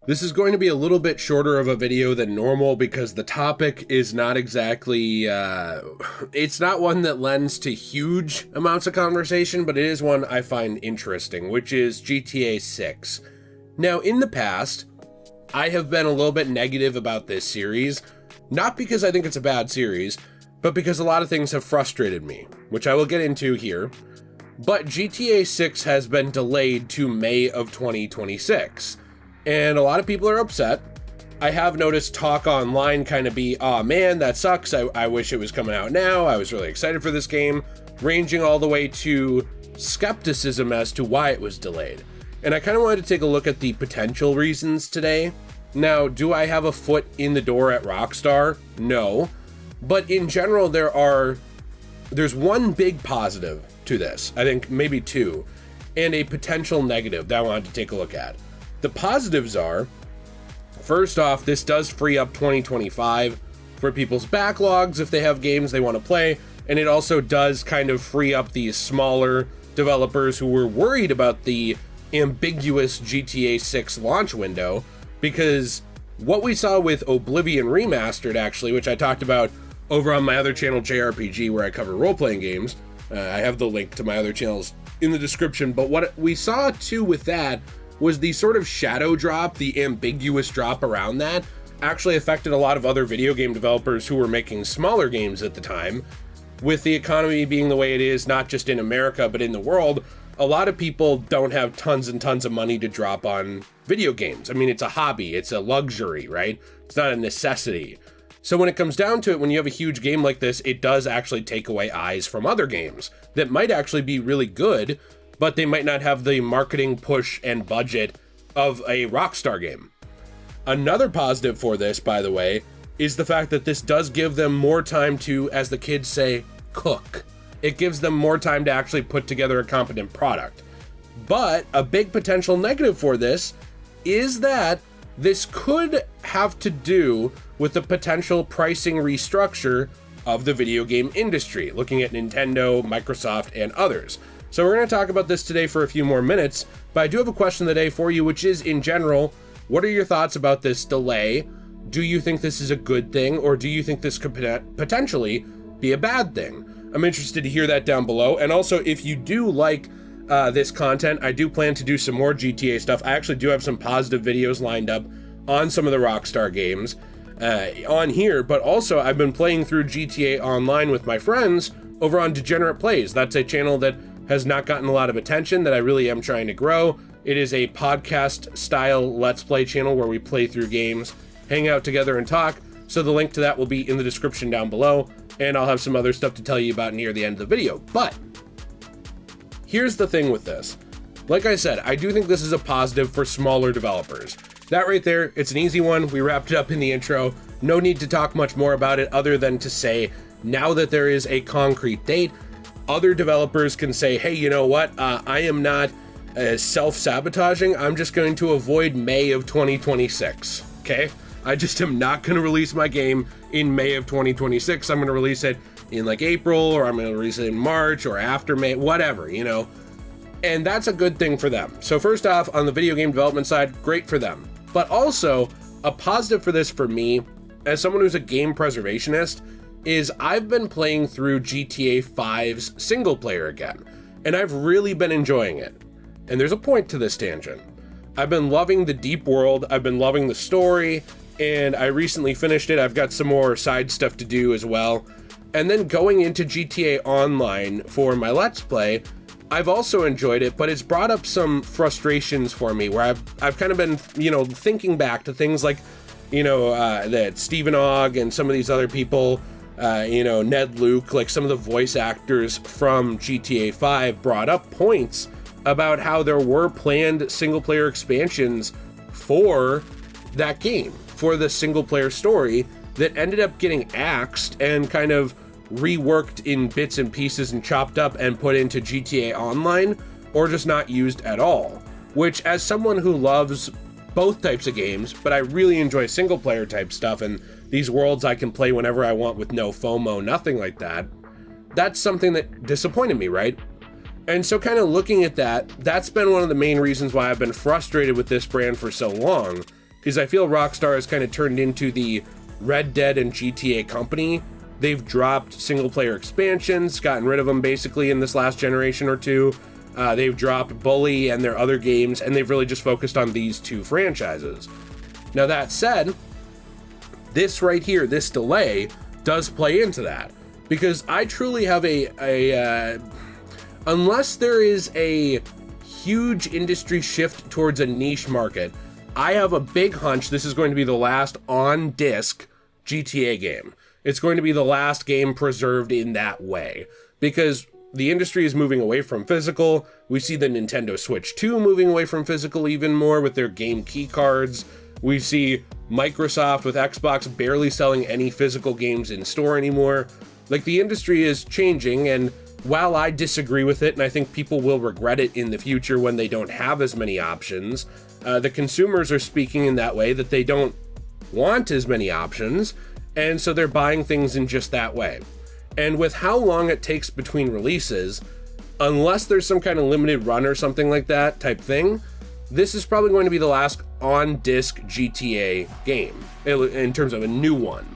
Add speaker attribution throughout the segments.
Speaker 1: This is going to be a little bit shorter of a video than normal because the topic is not exactly, it's not one that lends to huge amounts of conversation, but it is one I find interesting, which is GTA 6. Now, in the past, I have been a little bit negative about this series, not because I think it's a bad series, but because a lot of things have frustrated me, which I will get into here. But GTA 6 has been delayed to May of 2026. And a lot of people are upset. I have noticed talk online kind of be, "Aw man, that sucks. I wish it was coming out now. I was really excited for this game," ranging all the way to skepticism as to why it was delayed. And I kind of wanted to take a look at the potential reasons today. Now, do I have a foot in the door at Rockstar? No. But in general, there's one big positive to this. I think maybe two, and a potential negative that I wanted to take a look at. The positives are, first off, this does free up 2025 for people's backlogs if they have games they want to play, and it also does kind of free up these smaller developers who were worried about the ambiguous GTA 6 launch window, because what we saw with Oblivion Remastered, actually, which I talked about over on my other channel, JRPG, where I cover role-playing games, I have the link to my other channels in the description, but what we saw too with that was the sort of shadow drop, the ambiguous drop around that, actually affected a lot of other video game developers who were making smaller games at the time. With the economy being the way it is, not just in America, but in the world, a lot of people don't have tons and tons of money to drop on video games. I mean, it's a hobby, it's a luxury, right? It's not a necessity. So when it comes down to it, when you have a huge game like this, it does actually take away eyes from other games that might actually be really good, but they might not have the marketing push and budget of a Rockstar game. Another positive for this, by the way, is the fact that this does give them more time to, as the kids say, cook. It gives them more time to actually put together a competent product. But a big potential negative for this is that this could have to do with the potential pricing restructure of the video game industry, looking at Nintendo, Microsoft, and others. So we're going to talk about this today for a few more minutes, but I do have a question of the day for you, which is, in general, what are your thoughts about this delay? Do you think this is a good thing, or do you think this could potentially be a bad thing? I'm interested to hear that down below. And also, if you do like this content, I do plan to do some more GTA stuff. I actually do have some positive videos lined up on some of the Rockstar games on here, but also I've been playing through GTA Online with my friends over on Degenerate Plays. That's a channel that has not gotten a lot of attention that I really am trying to grow. It is a podcast style Let's Play channel where we play through games, hang out together and talk. So the link to that will be in the description down below, and I'll have some other stuff to tell you about near the end of the video. But here's the thing with this. Like I said, I do think this is a positive for smaller developers. That right there, it's an easy one. We wrapped it up in the intro. No need to talk much more about it other than to say, now that there is a concrete date, other developers can say, hey, you know what? I am not self-sabotaging. I'm just going to avoid May of 2026, okay? I just am not going to release my game in May of 2026. I'm going to release it in like April, or I'm going to release it in March or after May, whatever, you know? And that's a good thing for them. So first off, on the video game development side, great for them. But also, a positive for this for me, as someone who's a game preservationist, is I've been playing through GTA 5's single player again, and I've really been enjoying it. And there's a point to this tangent. I've been loving the deep world, I've been loving the story, and I recently finished it. I've got some more side stuff to do as well. And then going into GTA Online for my Let's Play, I've also enjoyed it, but it's brought up some frustrations for me where I've kind of been, you know, thinking back to things like, you know, that Stephen Ogg and some of these other people, you know, Ned Luke, like some of the voice actors from GTA 5 brought up points about how there were planned single player expansions for that game, for the single player story, that ended up getting axed and kind of reworked in bits and pieces and chopped up and put into GTA Online, or just not used at all. Which, as someone who loves both types of games, but I really enjoy single player type stuff and these worlds I can play whenever I want with no FOMO, nothing like that, that's something that disappointed me, right? And so kind of looking at that, that's been one of the main reasons why I've been frustrated with this brand for so long, is I feel Rockstar has kind of turned into the Red Dead and GTA company. They've dropped single-player expansions, gotten rid of them basically in this last generation or two. They've dropped Bully and their other games, and they've really just focused on these two franchises. Now that said, this right here, this delay, does play into that. Because I truly have unless there is a huge industry shift towards a niche market, I have a big hunch this is going to be the last on-disc GTA game. It's going to be the last game preserved in that way. Because the industry is moving away from physical. We see the Nintendo Switch 2 moving away from physical even more with their game key cards. We see Microsoft with Xbox barely selling any physical games in store anymore. Like, the industry is changing, and while I disagree with it, and I think people will regret it in the future when they don't have as many options, the consumers are speaking in that way that they don't want as many options, and so they're buying things in just that way. And with how long it takes between releases, unless there's some kind of limited run or something like that type thing, this is probably going to be the last on-disc GTA game in terms of a new one.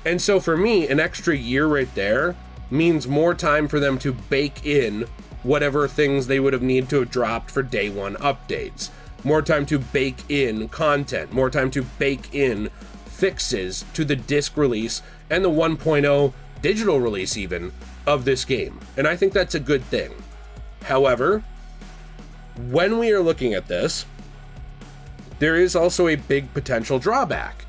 Speaker 1: And so for me, an extra year right there means more time for them to bake in whatever things they would have needed to have dropped for day one updates. More time to bake in content, more time to bake in fixes to the disc release and the 1.0 digital release even of this game. And I think that's a good thing. However, when we are looking at this, there is also a big potential drawback,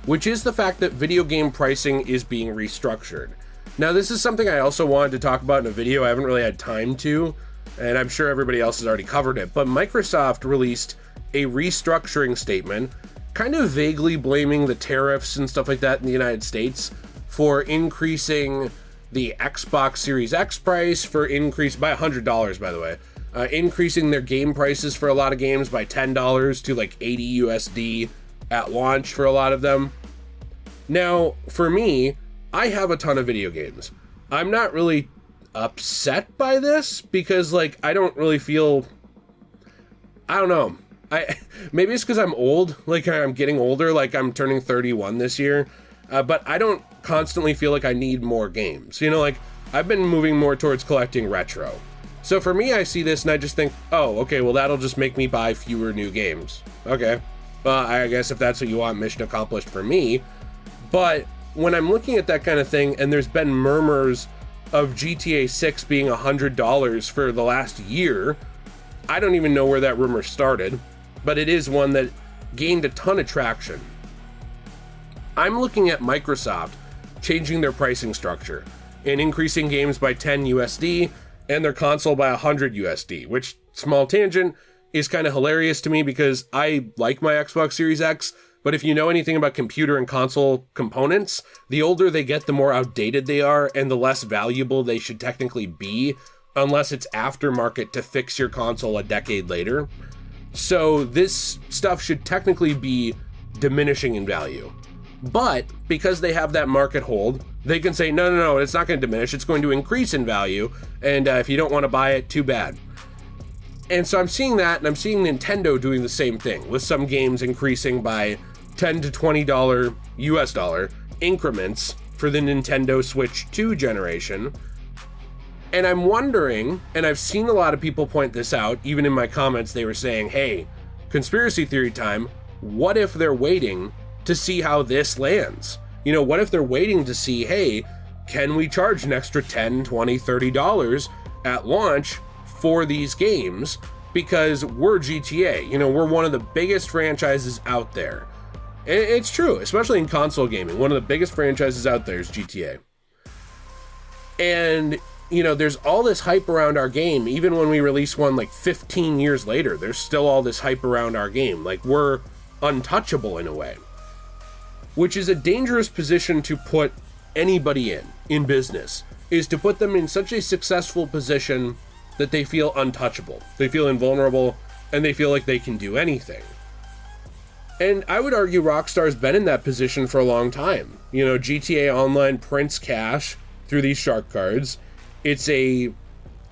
Speaker 1: which is the fact that video game pricing is being restructured. Now, this is something I also wanted to talk about in a video. I haven't really had time to, and I'm sure everybody else has already covered it, but Microsoft released a restructuring statement, kind of vaguely blaming the tariffs and stuff like that in the United States for increasing the Xbox Series X price, for increase by $100, by the way, increasing their game prices for a lot of games by $10 to like 80 USD at launch for a lot of them. Now, for me, I have a ton of video games. I'm not really upset by this because, like, I don't really feel, I don't know. Maybe it's because I'm old, like I'm getting older, like I'm turning 31 this year, but I don't constantly feel like I need more games. You know, like, I've been moving more towards collecting retro. So for me, I see this and I just think, oh, okay, well, that'll just make me buy fewer new games. Okay, well, I guess if that's what you want, mission accomplished for me. But when I'm looking at that kind of thing, and there's been murmurs of GTA 6 being $100 for the last year, I don't even know where that rumor started, but it is one that gained a ton of traction. I'm looking at Microsoft changing their pricing structure and increasing games by 10 USD and their console by 100 USD, which, small tangent, is kind of hilarious to me because I like my Xbox Series X, but if you know anything about computer and console components, the older they get, the more outdated they are and the less valuable they should technically be, unless it's aftermarket to fix your console a decade later. So this stuff should technically be diminishing in value. But because they have that market hold, they can say, no, it's not going to diminish, it's going to increase in value, and if you don't want to buy it, too bad. And so I'm seeing that, and I'm seeing Nintendo doing the same thing, with some games increasing by $10 to $20 US dollar increments for the Nintendo Switch 2 generation. And I'm wondering, and I've seen a lot of people point this out, even in my comments, they were saying, hey, conspiracy theory time, what if they're waiting to see how this lands? You know, what if they're waiting to see, hey, can we charge an extra $10, $20, $30 at launch for these games? Because we're GTA, you know, we're one of the biggest franchises out there. And it's true, especially in console gaming. One of the biggest franchises out there is GTA. And, you know, there's all this hype around our game. Even when we release one like 15 years later, there's still all this hype around our game. Like, we're untouchable in a way. Which is a dangerous position to put anybody in business, is to put them in such a successful position that they feel untouchable, they feel invulnerable, and they feel like they can do anything. And I would argue Rockstar's been in that position for a long time. You know, GTA Online prints cash through these shark cards. It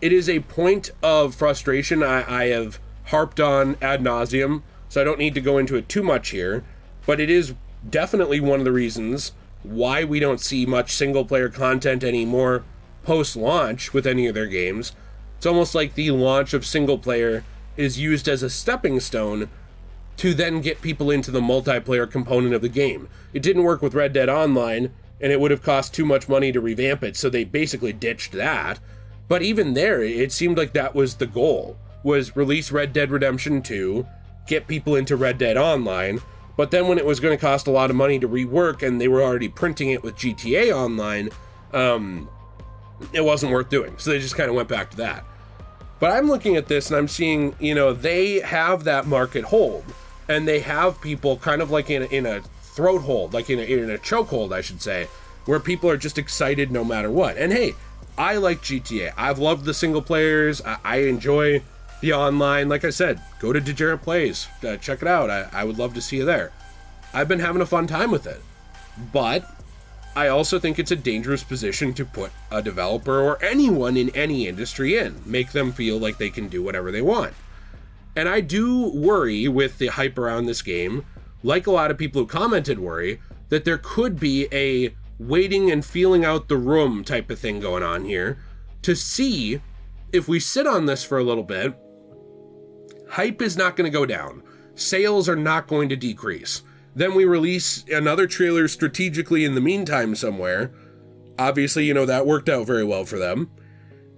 Speaker 1: is a point of frustration I have harped on ad nauseum, so I don't need to go into it too much here. but it is definitely one of the reasons why we don't see much single player content anymore post-launch with any of their games. It's almost like the launch of single player is used as a stepping stone to then get people into the multiplayer component of the game. It didn't work with Red Dead Online, and it would have cost too much money to revamp it, so they basically ditched that. But even there, it seemed like that was the goal, was release Red Dead Redemption 2, get people into Red Dead Online, but then when it was going to cost a lot of money to rework and they were already printing it with GTA Online, it wasn't worth doing. So they just kind of went back to that. But I'm looking at this and I'm seeing, they have that market hold, and they have people kind of like in a throat hold, like in a chokehold, I should say, where people are just excited no matter what. And hey, I like GTA. I've loved the single players. I enjoy the online. Like I said, go to Degenerate Plays, check it out. I would love to see you there. I've been having a fun time with it, but I also think it's a dangerous position to put a developer or anyone in any industry in, make them feel like they can do whatever they want. And I do worry with the hype around this game, like a lot of people who commented worry, that there could be a waiting and feeling out the room type of thing going on here to see if we sit on this for a little bit, hype is not going to go down. Sales are not going to decrease. Then we release another trailer strategically in the meantime somewhere. Obviously, that worked out very well for them.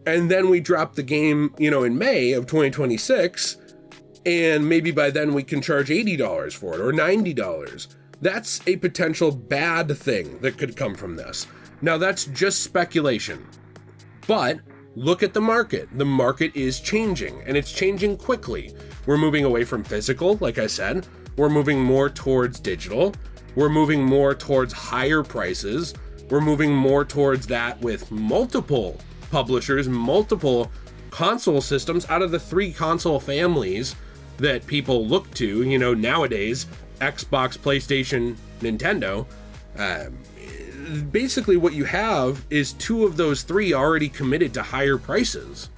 Speaker 1: And then we drop the game, in May of 2026, and maybe by then we can charge $80 for it or $90. That's a potential bad thing that could come from this. Now, that's just speculation. But look at the market. The market is changing, and it's changing quickly. We're moving away from physical, like I said. We're moving more towards digital. We're moving more towards higher prices. We're moving more towards that with multiple publishers, multiple console systems out of the 3 console families that people look to, nowadays, Xbox, PlayStation, Nintendo. Basically what you have is 2 of those 3 already committed to higher prices.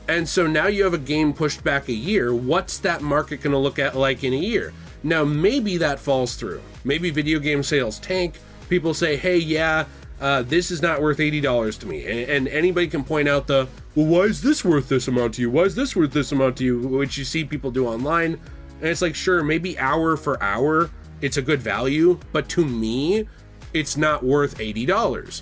Speaker 1: And so now you have a game pushed back a year. What's that market going to look at like in a year? Now, maybe that falls through. Maybe video game sales tank. People say, hey, this is not worth $80 to me. And anybody can point out well, why is this worth this amount to you? Why is this worth this amount to you? Which you see people do online. And it's like, sure, maybe hour for hour, it's a good value. But to me, it's not worth $80.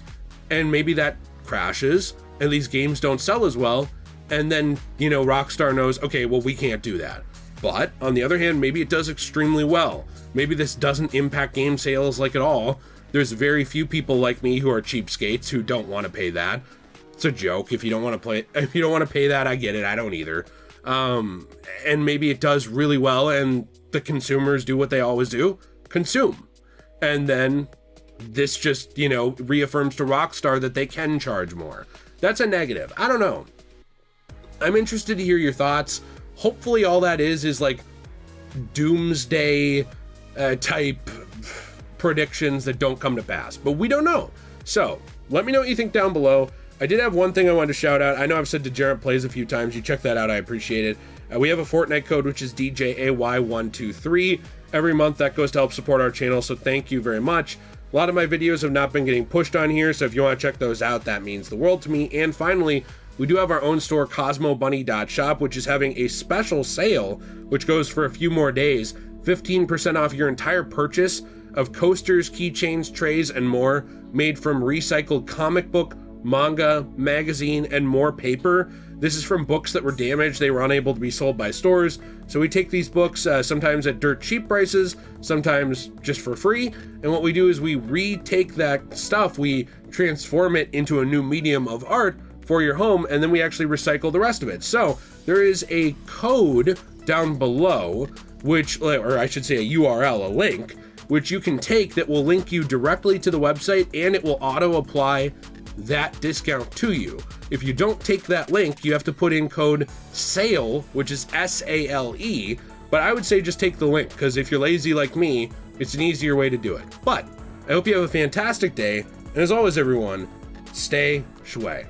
Speaker 1: And maybe that crashes and these games don't sell as well. And then, Rockstar knows, okay, well, we can't do that. But on the other hand, maybe it does extremely well. Maybe this doesn't impact game sales like at all. There's very few people like me who are cheapskates who don't want to pay that. It's a joke. If you don't want to pay that, I get it. I don't either. And maybe it does really well and the consumers do what they always do, consume. And then this just, reaffirms to Rockstar that they can charge more. That's a negative. I don't know. I'm interested to hear your thoughts. Hopefully all that is like doomsday type predictions that don't come to pass, but we don't know. So let me know what you think down below. I did have one thing I wanted to shout out. I know I've said Degenerate Plays a few times. You check that out. I appreciate it. We have a Fortnite code, which is DJAY123. Every month that goes to help support our channel. So thank you very much. A lot of my videos have not been getting pushed on here. So if you want to check those out, that means the world to me. And finally, we do have our own store, CosmoBunny.shop, which is having a special sale, which goes for a few more days. 15% off your entire purchase of coasters, keychains, trays, and more, made from recycled comic book, manga, magazine, and more paper. This is from books that were damaged. They were unable to be sold by stores. So we take these books sometimes at dirt cheap prices, sometimes just for free. And what we do is we retake that stuff, we transform it into a new medium of art for your home, and then we actually recycle the rest of it. So there is a code down below, or I should say a URL, a link, which you can take that will link you directly to the website, and it will auto apply that discount to you. If you don't take that link, you have to put in code SALE, which is SALE, but I would say just take the link, because if you're lazy like me, it's an easier way to do it. But I hope you have a fantastic day, and as always, everyone, stay shway.